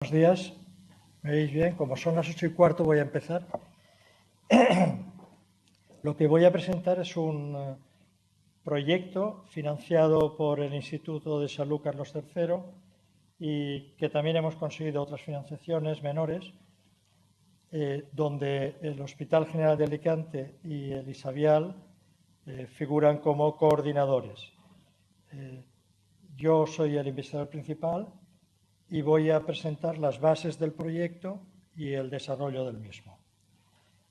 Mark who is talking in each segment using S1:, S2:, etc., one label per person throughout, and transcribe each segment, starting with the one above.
S1: Buenos días, ¿me veis bien? Como son las 8:15 voy a empezar. Lo que voy a presentar es un proyecto financiado por el Instituto de Salud Carlos III y que también hemos conseguido otras financiaciones menores, donde el Hospital General de Alicante y el Isabial figuran como coordinadores. Yo soy el investigador principal y voy a presentar las bases del proyecto y el desarrollo del mismo.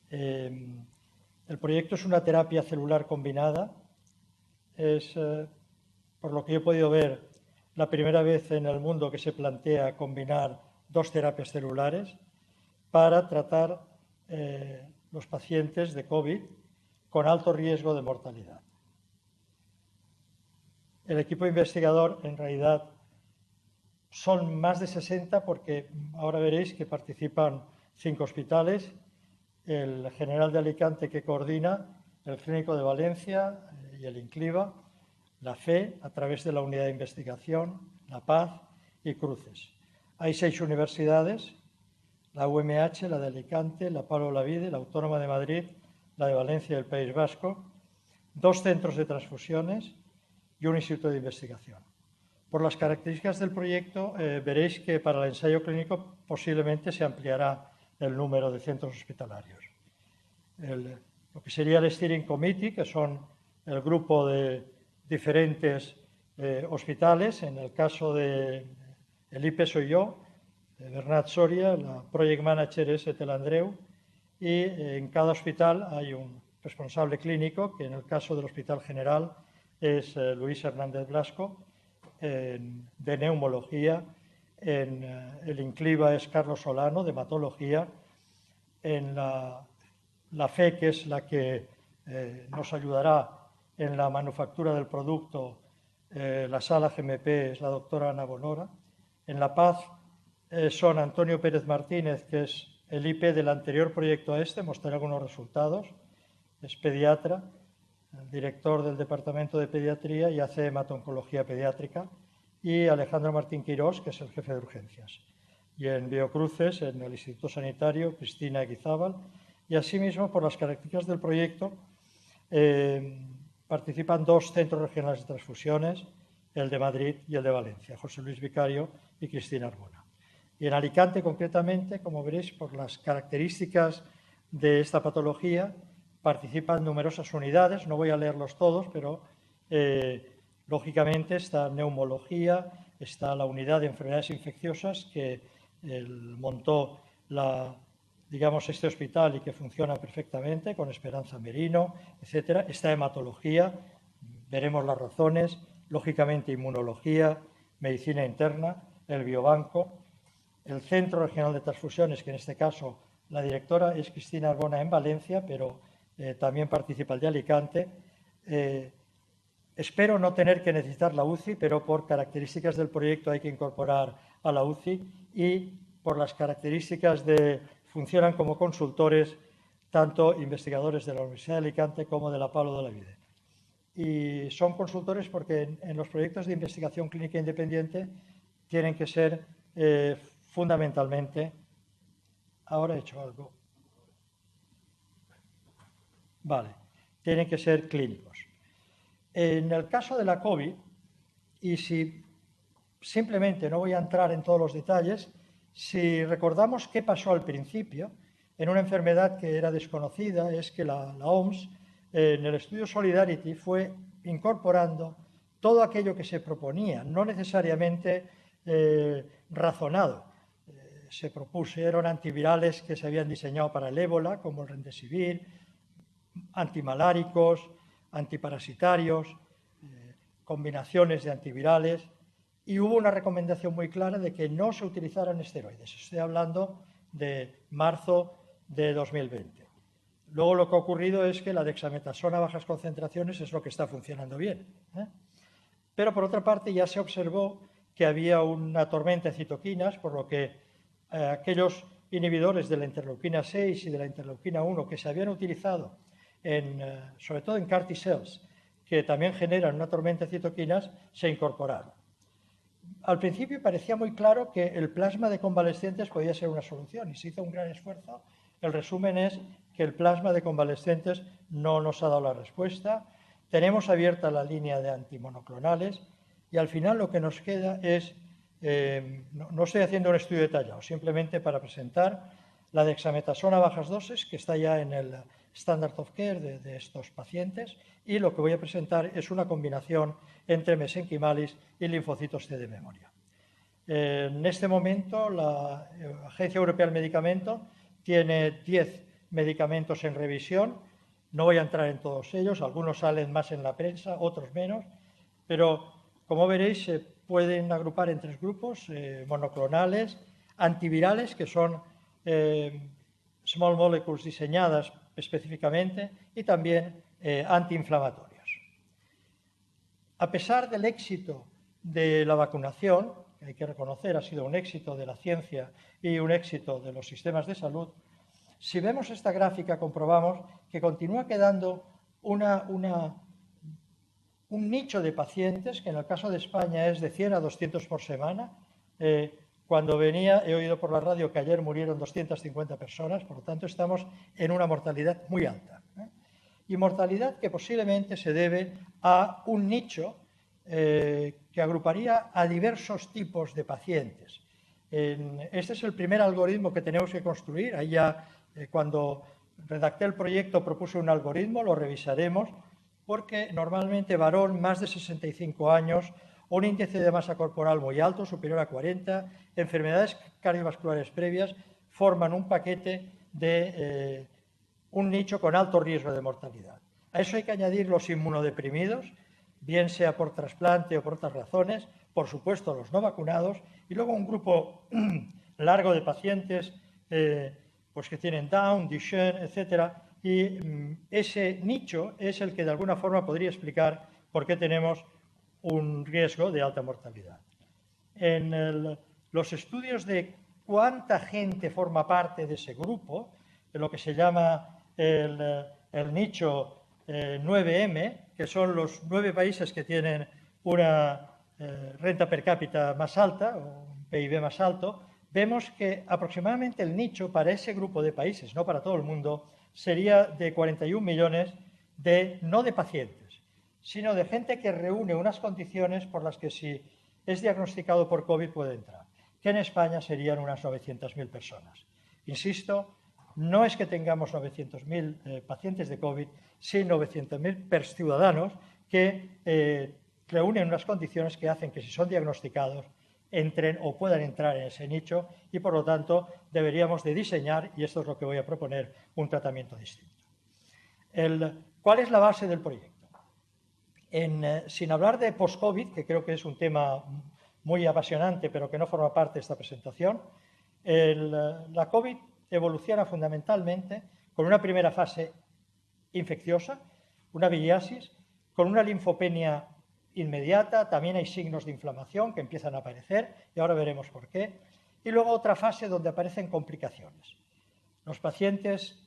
S1: El proyecto es una terapia celular combinada. Es, por lo que yo he podido ver, la primera vez en el mundo que se plantea combinar dos terapias celulares para tratar los pacientes de COVID con alto riesgo de mortalidad. El equipo investigador, en realidad, son más de 60 porque ahora veréis que participan 5 hospitales, el General de Alicante que coordina, el Clínico de Valencia y el INCLIVA, la FE a través de la Unidad de Investigación, La Paz y Cruces. Hay 6 universidades, la UMH, la de Alicante, la Pablo Olavide, la Autónoma de Madrid, la de Valencia y el País Vasco, 2 centros de transfusiones y un instituto de investigación. Por las características del proyecto, veréis que para el ensayo clínico posiblemente se ampliará el número de centros hospitalarios. Lo que sería el Steering Committee, que son el grupo de diferentes hospitales. En el caso del IPE soy yo, Bernat Soria, la Project Manager es Etel Andreu, y en cada hospital hay un responsable clínico, que en el caso del Hospital General es Luis Hernández Blasco, de neumología, en el INCLIVA es Carlos Solano, de hematología, en la FE, que es la que nos ayudará en la manufactura del producto, la sala GMP es la doctora Ana Bonora, en La Paz son Antonio Pérez Martínez, que es el IP del anterior proyecto a este, mostraré algunos resultados, es pediatra, el director del Departamento de Pediatría y hace hemato-oncología pediátrica, y Alejandro Martín Quirós, que es el jefe de urgencias. Y en Biocruces, en el Instituto Sanitario, Cristina Eguizábal, y asimismo, por las características del proyecto, participan 2 centros regionales de transfusiones, el de Madrid y el de Valencia, José Luis Vicario y Cristina Arbona. Y en Alicante, concretamente, como veréis, por las características de esta patología, participan numerosas unidades, no voy a leerlos todos, pero lógicamente está neumología, está la unidad de enfermedades infecciosas que montó este hospital y que funciona perfectamente, con Esperanza Merino, etcétera. Está hematología, veremos las razones, lógicamente inmunología, medicina interna, el biobanco, el Centro Regional de Transfusiones, que en este caso la directora es Cristina Arbona en Valencia, pero también participa el de Alicante. Espero no tener que necesitar la UCI, pero por características del proyecto hay que incorporar a la UCI y por las características funcionan como consultores tanto investigadores de la Universidad de Alicante como de la Pablo de Olavide. Y son consultores porque en los proyectos de investigación clínica independiente tienen que ser fundamentalmente... Ahora he hecho algo. Vale, tienen que ser clínicos. En el caso de la COVID, y si simplemente no voy a entrar en todos los detalles, si recordamos qué pasó al principio, en una enfermedad que era desconocida, es que la OMS, en el estudio Solidarity, fue incorporando todo aquello que se proponía, no necesariamente razonado. Se propusieron antivirales que se habían diseñado para el ébola, como el Remdesivir, antimaláricos, antiparasitarios, combinaciones de antivirales, y hubo una recomendación muy clara de que no se utilizaran esteroides. Estoy hablando de marzo de 2020. Luego lo que ha ocurrido es que la dexametasona a bajas concentraciones es lo que está funcionando bien. Pero por otra parte ya se observó que había una tormenta de citoquinas, por lo que aquellos inhibidores de la interleuquina 6 y de la interleuquina 1 que se habían utilizado sobre todo en CAR T cells, que también generan una tormenta de citoquinas, se incorporaron. al principio parecía muy claro que el plasma de convalescentes podía ser una solución y se hizo un gran esfuerzo. El resumen es que el plasma de convalescentes no nos ha dado la respuesta. Tenemos abierta la línea de antimonoclonales y al final lo que nos queda es, no estoy haciendo un estudio detallado, simplemente para presentar la dexametasona a bajas dosis, que está ya en el Standard of Care de estos pacientes, y lo que voy a presentar es una combinación entre mesenquimalis y linfocitos T de memoria. En este momento, la Agencia Europea del Medicamento tiene 10 medicamentos en revisión. No voy a entrar en todos ellos, algunos salen más en la prensa, otros menos, pero como veréis se pueden agrupar en 3 grupos, monoclonales, antivirales, que son small molecules diseñadas específicamente, y también antiinflamatorios. A pesar del éxito de la vacunación, que hay que reconocer ha sido un éxito de la ciencia y un éxito de los sistemas de salud, si vemos esta gráfica comprobamos que continúa quedando un nicho de pacientes, que en el caso de España es de 100 a 200 por semana. Cuando venía, he oído por la radio que ayer murieron 250 personas, por lo tanto estamos en una mortalidad muy alta. Y mortalidad que posiblemente se debe a un nicho que agruparía a diversos tipos de pacientes. Este es el primer algoritmo que tenemos que construir. Ahí ya, cuando redacté el proyecto, propuse un algoritmo, lo revisaremos, porque normalmente varón más de 65 años, un índice de masa corporal muy alto, superior a 40, enfermedades cardiovasculares previas, forman un paquete de un nicho con alto riesgo de mortalidad. A eso hay que añadir los inmunodeprimidos, bien sea por trasplante o por otras razones, por supuesto los no vacunados, y luego un grupo largo de pacientes pues que tienen Down, Duchenne, etcétera, y ese nicho es el que de alguna forma podría explicar por qué tenemos un riesgo de alta mortalidad. En los estudios de cuánta gente forma parte de ese grupo, de lo que se llama el nicho 9M, que son los 9 países que tienen una renta per cápita más alta, o un PIB más alto, vemos que aproximadamente el nicho para ese grupo de países, no para todo el mundo, sería de 41 millones no de pacientes, sino de gente que reúne unas condiciones por las que si es diagnosticado por COVID puede entrar, que en España serían unas 900.000 personas. Insisto, no es que tengamos 900.000 pacientes de COVID, sino 900.000 ciudadanos que reúnen unas condiciones que hacen que si son diagnosticados entren o puedan entrar en ese nicho y por lo tanto deberíamos de diseñar, y esto es lo que voy a proponer, un tratamiento distinto. ¿Cuál es la base del proyecto? Sin hablar de post-COVID, que creo que es un tema muy apasionante pero que no forma parte de esta presentación, la COVID evoluciona fundamentalmente con una primera fase infecciosa, una viriasis, con una linfopenia inmediata, también hay signos de inflamación que empiezan a aparecer y ahora veremos por qué, y luego otra fase donde aparecen complicaciones. Los pacientes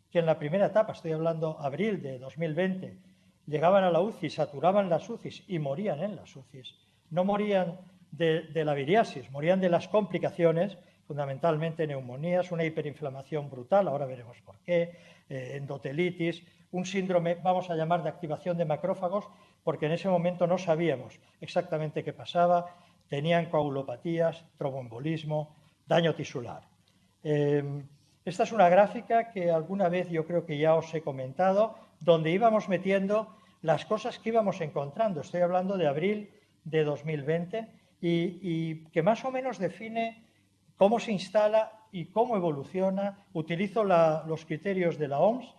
S1: que en la primera etapa, estoy hablando abril de 2020, llegaban a la UCI, saturaban las UCIs y morían en las UCIs, no morían de la viriasis, morían de las complicaciones, fundamentalmente neumonías, una hiperinflamación brutal, ahora veremos por qué, endotelitis, un síndrome, vamos a llamar, de activación de macrófagos, porque en ese momento no sabíamos exactamente qué pasaba, tenían coagulopatías, tromboembolismo, daño tisular. Esta es una gráfica que alguna vez yo creo que ya os he comentado, donde íbamos metiendo las cosas que íbamos encontrando. Estoy hablando de abril de 2020 y que más o menos define cómo se instala y cómo evoluciona. Utilizo los criterios de la OMS.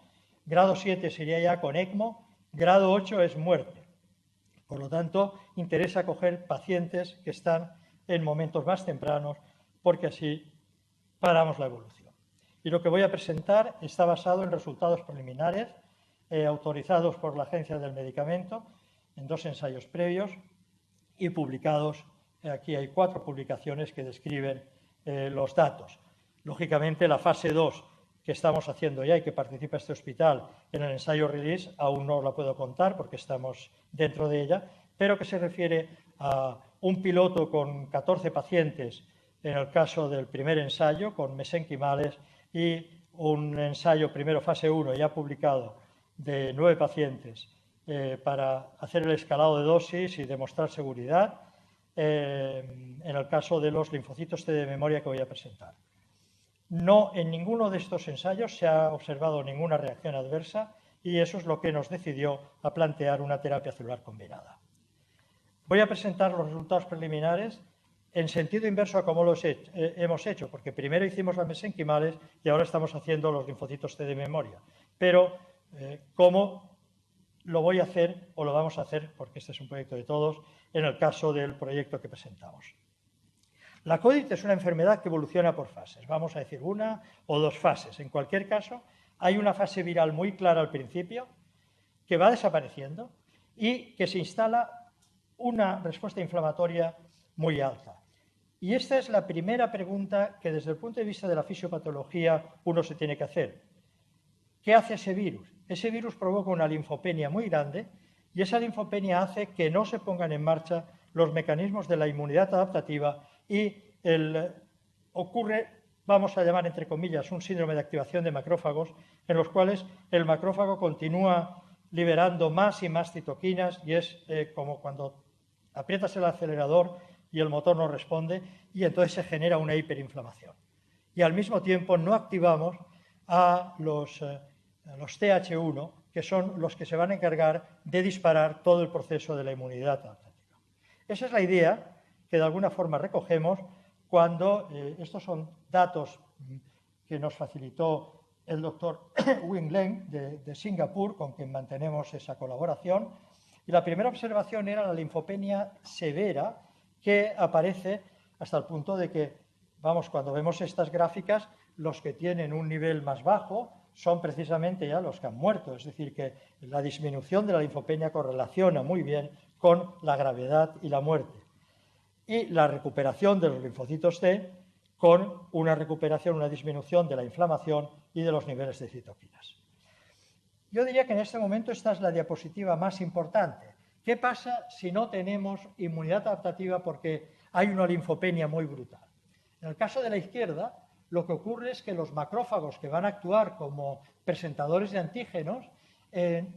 S1: Grado 7 sería ya con ECMO, grado 8 es muerte. Por lo tanto, interesa coger pacientes que están en momentos más tempranos porque así paramos la evolución. Y lo que voy a presentar está basado en resultados preliminares autorizados por la Agencia del Medicamento en 2 ensayos previos y publicados. Aquí hay 4 publicaciones que describen los datos. Lógicamente, la fase 2 que estamos haciendo ya y que participa este hospital en el ensayo RELEASE aún no la puedo contar porque estamos dentro de ella, pero que se refiere a un piloto con 14 pacientes en el caso del primer ensayo, con mesenquimales, y un ensayo primero fase 1 ya publicado de 9 pacientes para hacer el escalado de dosis y demostrar seguridad en el caso de los linfocitos T de memoria que voy a presentar. No, en ninguno de estos ensayos se ha observado ninguna reacción adversa y eso es lo que nos decidió a plantear una terapia celular combinada. Voy a presentar los resultados preliminares en sentido inverso a como los hemos hecho, porque primero hicimos las mesenquimales y ahora estamos haciendo los linfocitos T de memoria. Pero cómo lo voy a hacer o lo vamos a hacer, porque este es un proyecto de todos, en el caso del proyecto que presentamos. La COVID es una enfermedad que evoluciona por fases, vamos a decir una o dos fases. En cualquier caso, hay una fase viral muy clara al principio que va desapareciendo y que se instala una respuesta inflamatoria muy alta. Y esta es la primera pregunta que desde el punto de vista de la fisiopatología uno se tiene que hacer. ¿Qué hace ese virus? Ese virus provoca una linfopenia muy grande y esa linfopenia hace que no se pongan en marcha los mecanismos de la inmunidad adaptativa y ocurre, vamos a llamar entre comillas, un síndrome de activación de macrófagos en los cuales el macrófago continúa liberando más y más citoquinas y es como cuando aprietas el acelerador y el motor no responde y entonces se genera una hiperinflamación. Y al mismo tiempo no activamos a los TH1, que son los que se van a encargar de disparar todo el proceso de la inmunidad adaptativa. Esa es la idea que de alguna forma recogemos cuando estos son datos que nos facilitó el doctor Wing Leng de Singapur, con quien mantenemos esa colaboración. Y la primera observación era la linfopenia severa, que aparece hasta el punto de que, vamos, cuando vemos estas gráficas, los que tienen un nivel más bajo son precisamente ya los que han muerto. Es decir, que la disminución de la linfopenia correlaciona muy bien con la gravedad y la muerte. Y la recuperación de los linfocitos T con una recuperación, una disminución de la inflamación y de los niveles de citoquinas. Yo diría que en este momento esta es la diapositiva más importante. ¿Qué pasa si no tenemos inmunidad adaptativa porque hay una linfopenia muy brutal? En el caso de la izquierda, lo que ocurre es que los macrófagos que van a actuar como presentadores de antígenos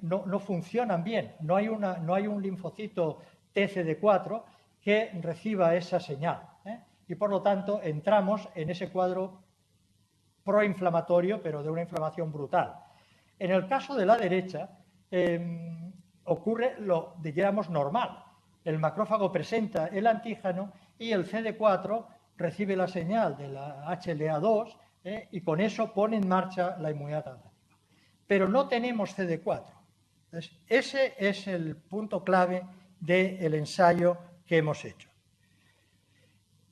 S1: no funcionan bien. No hay un linfocito TCD4 que reciba esa señal. Y por lo tanto entramos en ese cuadro proinflamatorio, pero de una inflamación brutal. En el caso de la derecha, ocurre lo, digamos, normal. El macrófago presenta el antígeno y el CD4 recibe la señal de la HLA2 y con eso pone en marcha la inmunidad adaptativa. Pero no tenemos CD4. Entonces, ese es el punto clave del ensayo que hemos hecho.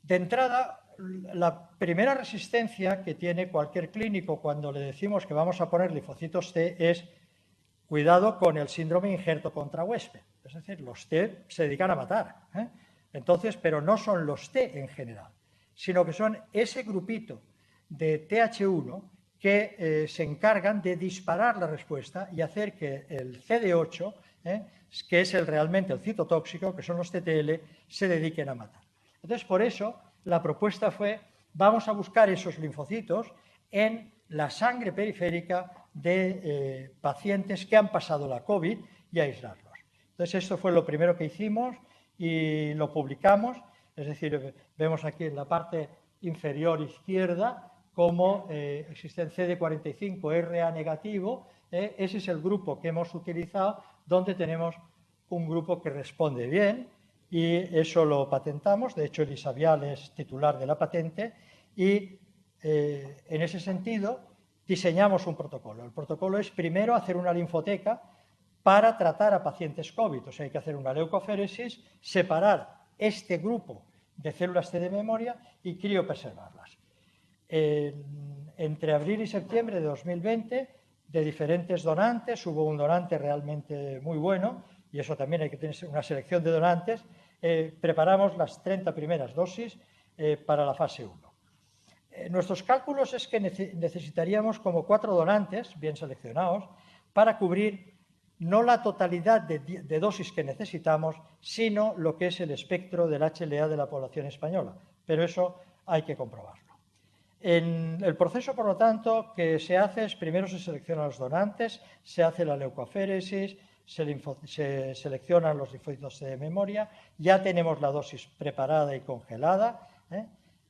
S1: De entrada, la primera resistencia que tiene cualquier clínico cuando le decimos que vamos a poner linfocitos T es cuidado con el síndrome injerto contra huésped. Es decir, los T se dedican a matar. Entonces, pero no son los T en general, sino que son ese grupito de TH1 que se encargan de disparar la respuesta y hacer que el CD8, que es realmente el citotóxico, que son los TTL, se dediquen a matar. Entonces, por eso, la propuesta fue, vamos a buscar esos linfocitos en la sangre periférica de pacientes que han pasado la COVID y aislarlos. Entonces, esto fue lo primero que hicimos y lo publicamos. Es decir, vemos aquí en la parte inferior izquierda cómo existe el CD45 RA negativo. Ese es el grupo que hemos utilizado, donde tenemos un grupo que responde bien y eso lo patentamos. De hecho, Elisavial es titular de la patente y en ese sentido diseñamos un protocolo. El protocolo es primero hacer una linfoteca para tratar a pacientes COVID. O sea, hay que hacer una leucoferesis, separar este grupo de células T de memoria y criopreservarlas. Entre abril y septiembre de 2020, de diferentes donantes, hubo un donante realmente muy bueno, y eso también hay que tener una selección de donantes, preparamos las 30 primeras dosis para la fase 1. Nuestros cálculos es que necesitaríamos como 4 donantes, bien seleccionados, para cubrir no la totalidad de dosis que necesitamos, sino lo que es el espectro del HLA de la población española. Pero eso hay que comprobarlo. En el proceso, por lo tanto, que se hace es primero se seleccionan los donantes, se hace la leucoféresis, se seleccionan los linfocitos de memoria, ya tenemos la dosis preparada y congelada,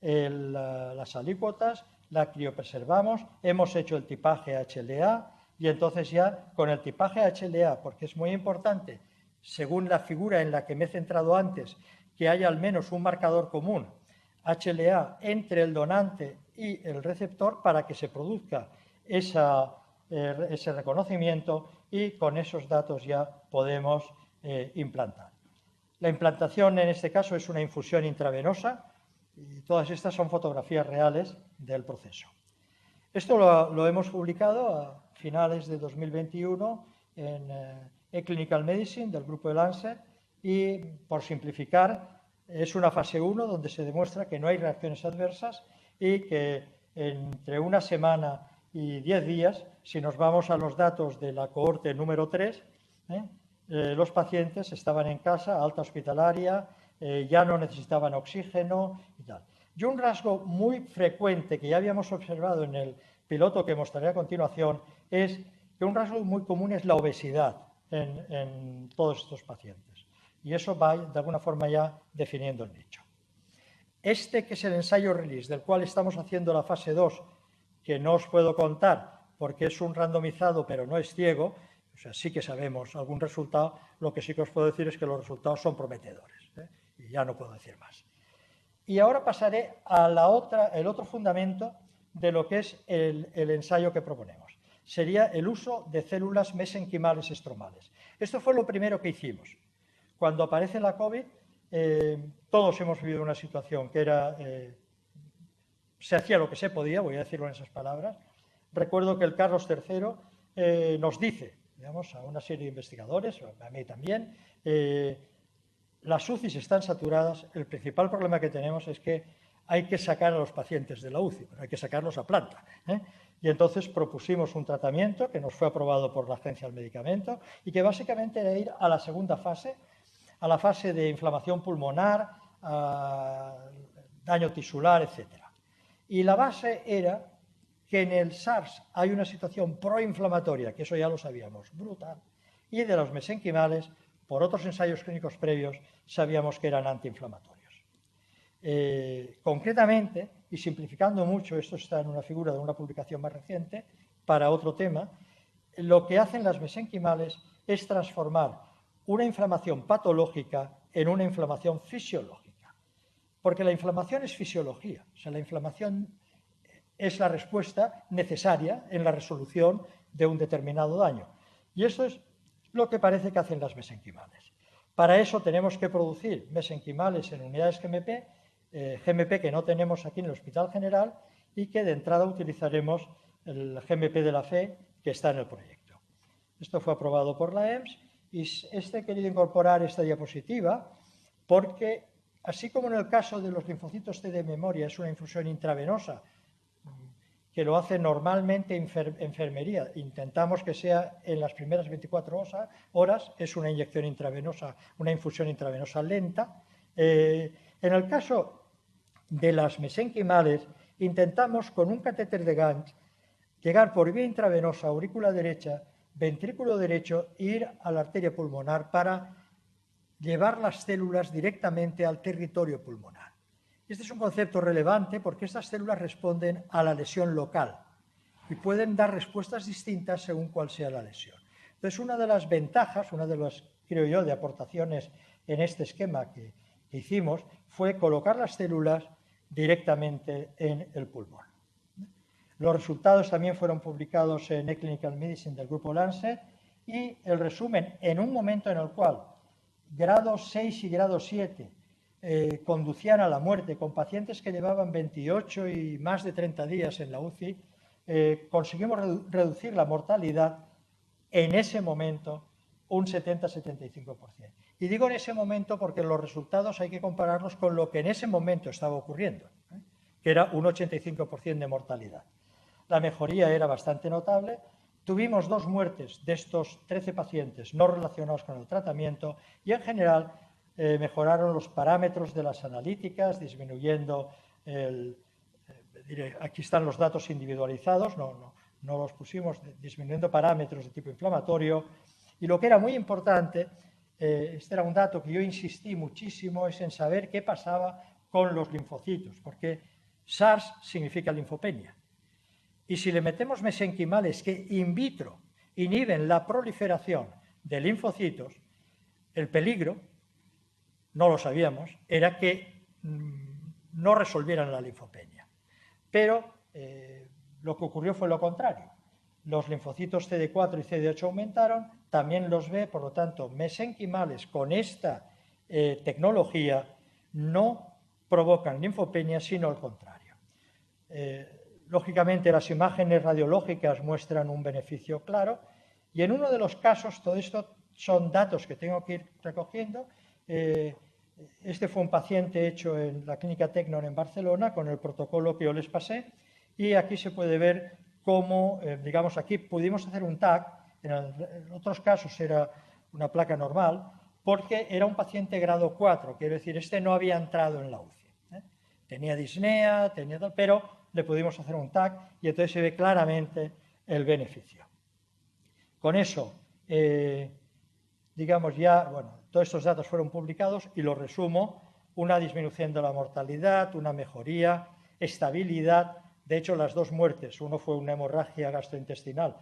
S1: las alícuotas, la criopreservamos, hemos hecho el tipaje HLA y entonces ya con el tipaje HLA, porque es muy importante, según la figura en la que me he centrado antes, que haya al menos un marcador común HLA entre el donante y el receptor para que se produzca ese reconocimiento y con esos datos ya podemos implantar. La implantación en este caso es una infusión intravenosa y todas estas son fotografías reales del proceso. Esto lo hemos publicado a finales de 2021 en eClinical Medicine del grupo de Lancet y, por simplificar, es una fase 1 donde se demuestra que no hay reacciones adversas y que entre una semana y 10 días, si nos vamos a los datos de la cohorte número 3, los pacientes estaban en casa, alta hospitalaria, ya no necesitaban oxígeno y tal. Y un rasgo muy frecuente que ya habíamos observado en el piloto que mostraré a continuación es que un rasgo muy común es la obesidad en todos estos pacientes. Y eso va de alguna forma ya definiendo el nicho. Este que es el ensayo release del cual estamos haciendo la fase 2, que no os puedo contar porque es un randomizado pero no es ciego, o sea, sí que sabemos algún resultado, lo que sí que os puedo decir es que los resultados son prometedores, y ya no puedo decir más. Y ahora pasaré a el otro fundamento de lo que es el ensayo que proponemos. Sería el uso de células mesenquimales estromales. Esto fue lo primero que hicimos. Cuando aparece la COVID, todos hemos vivido una situación que era, se hacía lo que se podía, voy a decirlo en esas palabras. Recuerdo que el Carlos III nos dice, digamos, a una serie de investigadores, a mí también, las UCIs están saturadas, el principal problema que tenemos es que hay que sacar a los pacientes de la UCI, pero hay que sacarlos a planta. Y entonces propusimos un tratamiento que nos fue aprobado por la Agencia del Medicamento y que básicamente era ir a la segunda fase, a la fase de inflamación pulmonar, daño tisular, etc. Y la base era que en el SARS hay una situación proinflamatoria, que eso ya lo sabíamos, brutal, y de los mesenquimales, por otros ensayos clínicos previos, sabíamos que eran antiinflamatorios. Concretamente, y simplificando mucho, esto está en una figura de una publicación más reciente, para otro tema, lo que hacen las mesenquimales es transformar una inflamación patológica en una inflamación fisiológica. Porque la inflamación es fisiología, o sea, la inflamación es la respuesta necesaria en la resolución de un determinado daño. Y eso es lo que parece que hacen las mesenquimales. Para eso tenemos que producir mesenquimales en unidades GMP que no tenemos aquí en el Hospital General y que de entrada utilizaremos el GMP de la FE que está en el proyecto. Esto fue aprobado por la EMS y he querido incorporar esta diapositiva porque, así como en el caso de los linfocitos T de memoria es una infusión intravenosa que lo hace normalmente enfermería, intentamos que sea en las primeras 24 horas, es una inyección intravenosa, una infusión intravenosa lenta. En el caso de las mesenquimales, intentamos con un catéter de Ganz llegar por vía intravenosa, aurícula derecha, ventrículo derecho e ir a la arteria pulmonar para llevar las células directamente al territorio pulmonar. Este es un concepto relevante porque estas células responden a la lesión local y pueden dar respuestas distintas según cuál sea la lesión. Entonces, una de las ventajas, una de las, creo yo, de aportaciones en este esquema que hicimos fue colocar las células directamente en el pulmón. Los resultados también fueron publicados en eClinical Medicine del grupo Lancet y el resumen, en un momento en el cual grado 6 y grado 7 conducían a la muerte con pacientes que llevaban 28 y más de 30 días en la UCI, conseguimos reducir la mortalidad en ese momento un 70-75%. Y digo en ese momento porque los resultados hay que compararlos con lo que en ese momento estaba ocurriendo, que era un 85% de mortalidad. La mejoría era bastante notable Tuvimos 2 muertes de estos 13 pacientes no relacionados con el tratamiento y en general mejoraron los parámetros de las analíticas, disminuyendo aquí están los datos individualizados, no los pusimos, disminuyendo parámetros de tipo inflamatorio. Y lo que era muy importante, este era un dato que yo insistí muchísimo, es en saber qué pasaba con los linfocitos, porque SARS significa linfopenia. Y si le metemos mesenquimales que in vitro inhiben la proliferación de linfocitos, el peligro, no lo sabíamos, era que no resolvieran la linfopenia. Pero lo que ocurrió fue lo contrario. Los linfocitos CD4 y CD8 aumentaron, también los B, por lo tanto, mesenquimales con esta tecnología no provocan linfopenia, sino al contrario. Lógicamente, las imágenes radiológicas muestran un beneficio claro y en uno de los casos, todo esto son datos que tengo que ir recogiendo. Este fue un paciente hecho en la Clínica Tecnon en Barcelona con el protocolo que yo les pasé y aquí se puede ver cómo, digamos, aquí pudimos hacer un TAC, en otros casos era una placa normal, porque era un paciente grado 4, quiero decir, este no había entrado en la UCI. Tenía disnea, tenía tal, pero le pudimos hacer un TAC y entonces se ve claramente el beneficio. Con eso, digamos ya, bueno, todos estos datos fueron publicados y los resumo: una disminución de la mortalidad, una mejoría, estabilidad. De hecho, las 2 muertes, uno fue una hemorragia gastrointestinal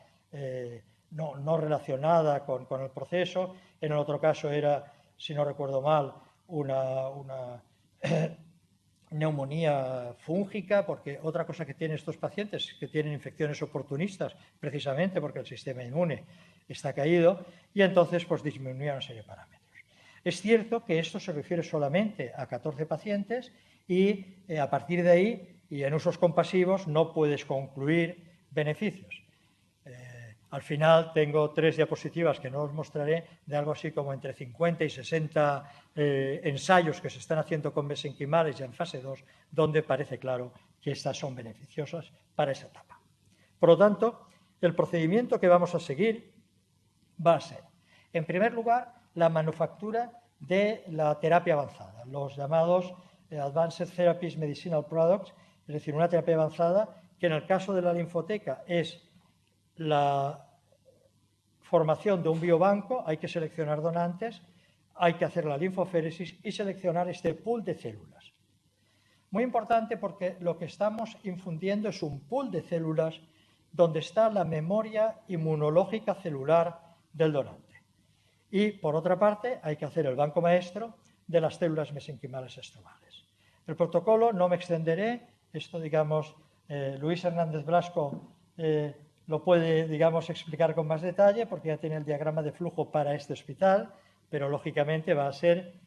S1: no relacionada con el proceso, en el otro caso era, si no recuerdo mal, una neumonía fúngica, porque otra cosa que tienen estos pacientes es que tienen infecciones oportunistas, precisamente porque el sistema inmune está caído, y entonces pues disminuyeron una serie de parámetros. Es cierto que esto se refiere solamente a 14 pacientes y a partir de ahí, y en usos compasivos, no puedes concluir beneficios. Al final tengo 3 diapositivas que no os mostraré, de algo así como entre 50 y 60 ensayos que se están haciendo con mesenquimales ya en fase 2, donde parece claro que estas son beneficiosas para esa etapa. Por lo tanto, el procedimiento que vamos a seguir va a ser, en primer lugar, la manufactura de la terapia avanzada, los llamados Advanced Therapies Medicinal Products, es decir, una terapia avanzada que en el caso de la linfoteca es la formación de un biobanco, hay que seleccionar donantes, hay que hacer la linfoféresis y seleccionar este pool de células. Muy importante porque lo que estamos infundiendo es un pool de células donde está la memoria inmunológica celular del donante. Y, por otra parte, hay que hacer el banco maestro de las células mesenquimales estromales. El protocolo, no me extenderé, esto, digamos, Luis Hernández Blasco lo puede, digamos, explicar con más detalle porque ya tiene el diagrama de flujo para este hospital, pero lógicamente va a ser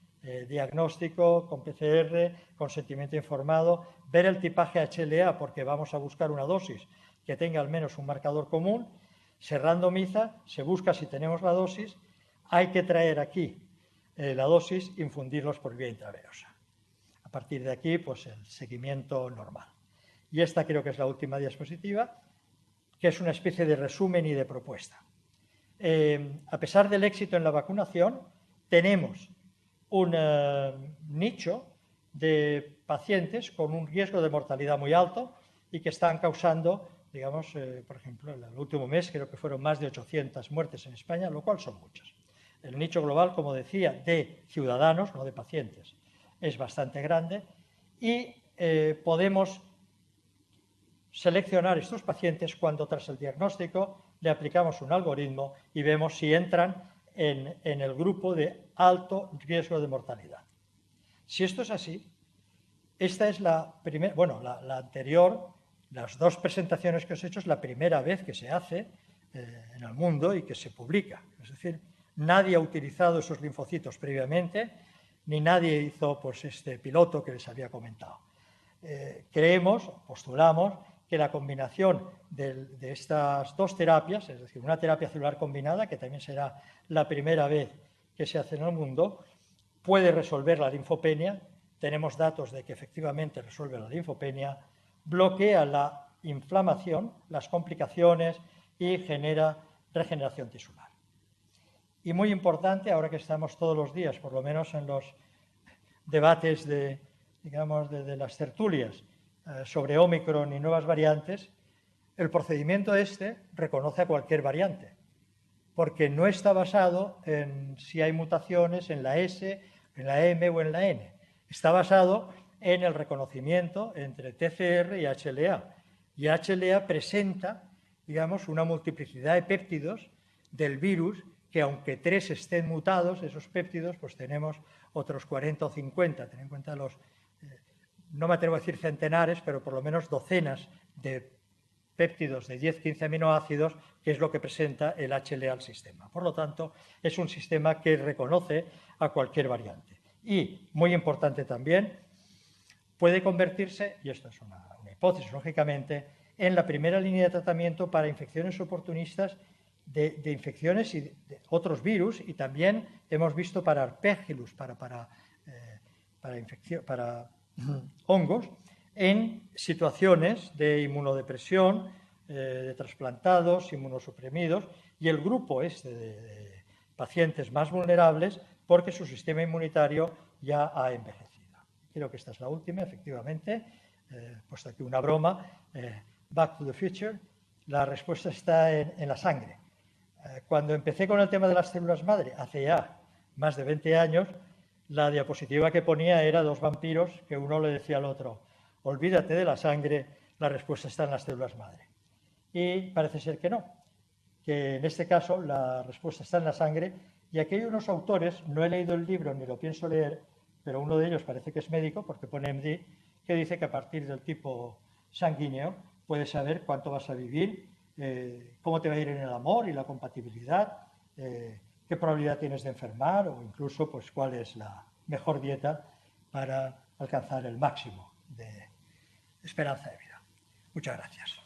S1: diagnóstico con PCR, consentimiento informado, ver el tipaje HLA porque vamos a buscar una dosis que tenga al menos un marcador común, se randomiza, se busca si tenemos la dosis, hay que traer aquí la dosis, infundirlos por vía intravenosa. A partir de aquí, pues el seguimiento normal. Y esta creo que es la última diapositiva, que es una especie de resumen y de propuesta. A pesar del éxito en la vacunación, tenemos un nicho de pacientes con un riesgo de mortalidad muy alto y que están causando, digamos, por ejemplo, en el último mes creo que fueron más de 800 muertes en España, lo cual son muchas. El nicho global, como decía, de ciudadanos, no de pacientes, es bastante grande y podemos seleccionar estos pacientes cuando tras el diagnóstico le aplicamos un algoritmo y vemos si entran en el grupo de alto riesgo de mortalidad. Si esto es así, esta es la primera, bueno, la anterior, las 2 presentaciones que os he hecho es la primera vez que se hace en el mundo y que se publica. Es decir, nadie ha utilizado esos linfocitos previamente, ni nadie hizo pues, este piloto que les había comentado. Creemos, postulamos, que la combinación de estas 2 terapias, es decir, una terapia celular combinada, que también será la primera vez que se hace en el mundo, puede resolver la linfopenia. Tenemos datos de que efectivamente resuelve la linfopenia, bloquea la inflamación, las complicaciones y genera regeneración tisular. Y muy importante, ahora que estamos todos los días, por lo menos en los debates de las tertulias sobre Ómicron y nuevas variantes, el procedimiento este reconoce a cualquier variante, porque no está basado en si hay mutaciones en la S, en la M o en la N. Está basado en el reconocimiento entre TCR y HLA. Y HLA presenta, digamos, una multiplicidad de péptidos del virus que, aunque 3 estén mutados, esos péptidos, pues tenemos otros 40 o 50. Ten en cuenta los, no me atrevo a decir centenares, pero por lo menos docenas de péptidos de 10-15 aminoácidos, que es lo que presenta el HLA al sistema. Por lo tanto, es un sistema que reconoce a cualquier variante. Y, muy importante también, puede convertirse, y esto es una hipótesis, lógicamente, en la primera línea de tratamiento para infecciones oportunistas de infecciones y de otros virus, y también hemos visto para Arpegilus, para hongos, en situaciones de inmunodepresión, de trasplantados, inmunosuprimidos, y el grupo este de pacientes más vulnerables porque su sistema inmunitario ya ha envejecido. Creo que esta es la última, efectivamente, puesto aquí una broma, Back to the Future, la respuesta está en la sangre. Cuando empecé con el tema de las células madre, hace ya más de 20 años, la diapositiva que ponía era 2 vampiros que uno le decía al otro: olvídate de la sangre, la respuesta está en las células madre. Y parece ser que no, que en este caso la respuesta está en la sangre, y aquí hay unos autores, no he leído el libro ni lo pienso leer, pero uno de ellos parece que es médico, porque pone MD, que dice que a partir del tipo sanguíneo puedes saber cuánto vas a vivir, cómo te va a ir en el amor y la compatibilidad, qué probabilidad tienes de enfermar, o incluso pues cuál es la mejor dieta para alcanzar el máximo de esperanza de vida. Muchas gracias.